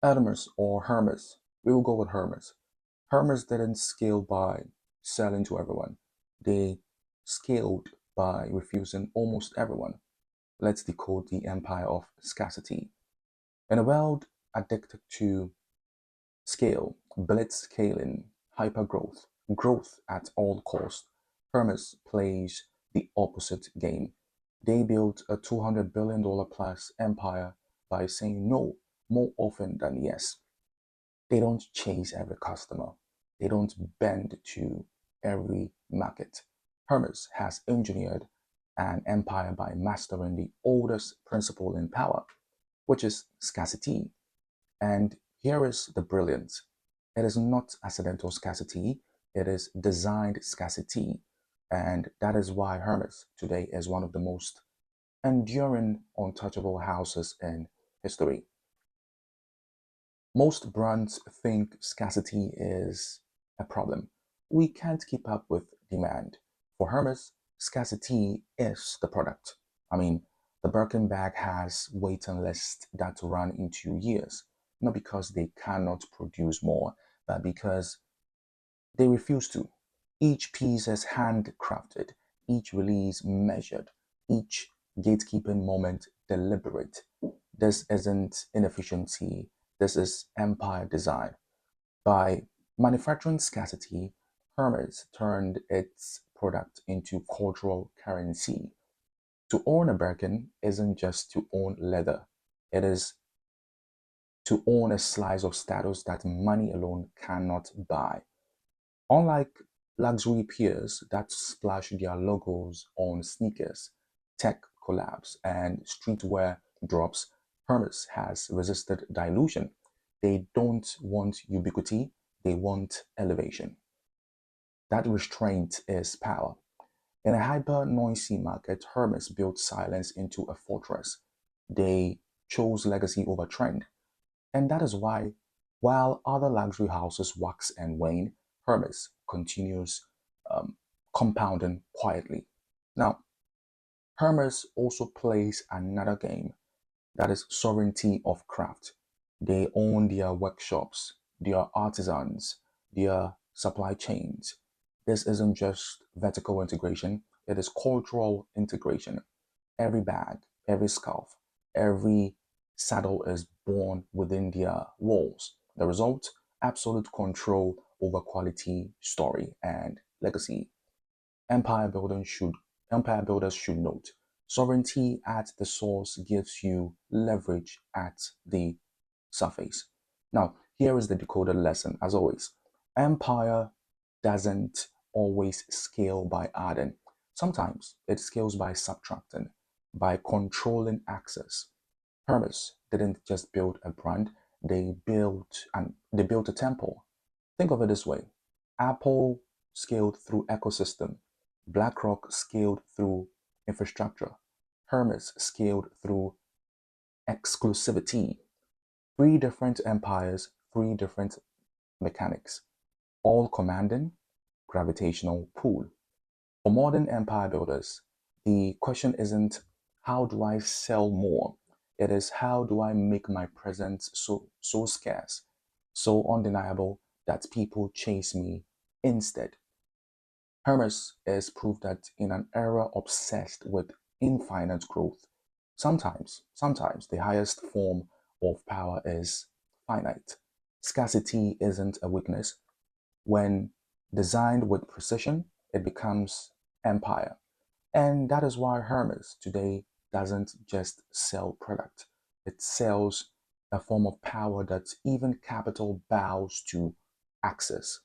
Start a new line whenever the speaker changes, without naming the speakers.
Hermès. We will go with Hermès. Hermès didn't scale by selling to everyone. They scaled by refusing almost everyone. Let's decode the empire of scarcity. In a world addicted to scale, blitz scaling, hypergrowth, growth at all costs, Hermes plays the opposite game. They built a $200 billion plus empire by saying no more often than yes. They don't chase every customer. They don't bend to every market. Hermes has engineered an empire by mastering the oldest principle in power, which is scarcity. And here is the brilliance. It is not accidental scarcity, it is designed scarcity. And that is why Hermes today is one of the most enduring, untouchable houses in history. Most brands think scarcity is a problem. We can't keep up with demand. For Hermes, scarcity is the product. I mean, the Birkin bag has waiting lists that run into years, not because they cannot produce more, but because they refuse to. Each piece is handcrafted, each release measured, each gatekeeping moment deliberate. This isn't inefficiency, this is empire design. By manufacturing scarcity, Hermes turned its product into cultural currency. To own a Birkin isn't just to own leather, it is to own a slice of status that money alone cannot buy. Unlike luxury peers that splash their logos on sneakers, tech collabs, and streetwear drops, Hermes has resisted dilution. They don't want ubiquity, they want elevation. That restraint is power. In a hyper noisy market, Hermes built silence into a fortress. They chose legacy over trend. And that is why, while other luxury houses wax and wane, Hermes continues compounding quietly. Now, Hermes also plays another game, that is sovereignty of craft. They own their workshops, their artisans, their supply chains. This isn't just vertical integration, it is cultural integration. Every bag, every scarf, every saddle is born within their walls. The result, absolute control over quality, story, and legacy. Empire building should Empire builders should note sovereignty at the source gives you leverage at the surface. Now, here is the decoded lesson as always. Empire doesn't always scale by adding. Sometimes it scales by subtracting, by controlling access. Hermes didn't just build a brand, they built a temple. Think of it this way. Apple scaled through ecosystem, BlackRock scaled through infrastructure, Hermes scaled through exclusivity. Three different empires, three different mechanics, all commanding gravitational pull. For modern empire builders, the question isn't how do I sell more? It is how do I make my presence so scarce, so undeniable that people chase me instead. Hermes is proof that in an era obsessed with infinite growth, sometimes the highest form of power is finite. Scarcity isn't a weakness. When designed with precision, it becomes empire. And that is why Hermes today doesn't just sell product. It sells a form of power that even capital bows to access.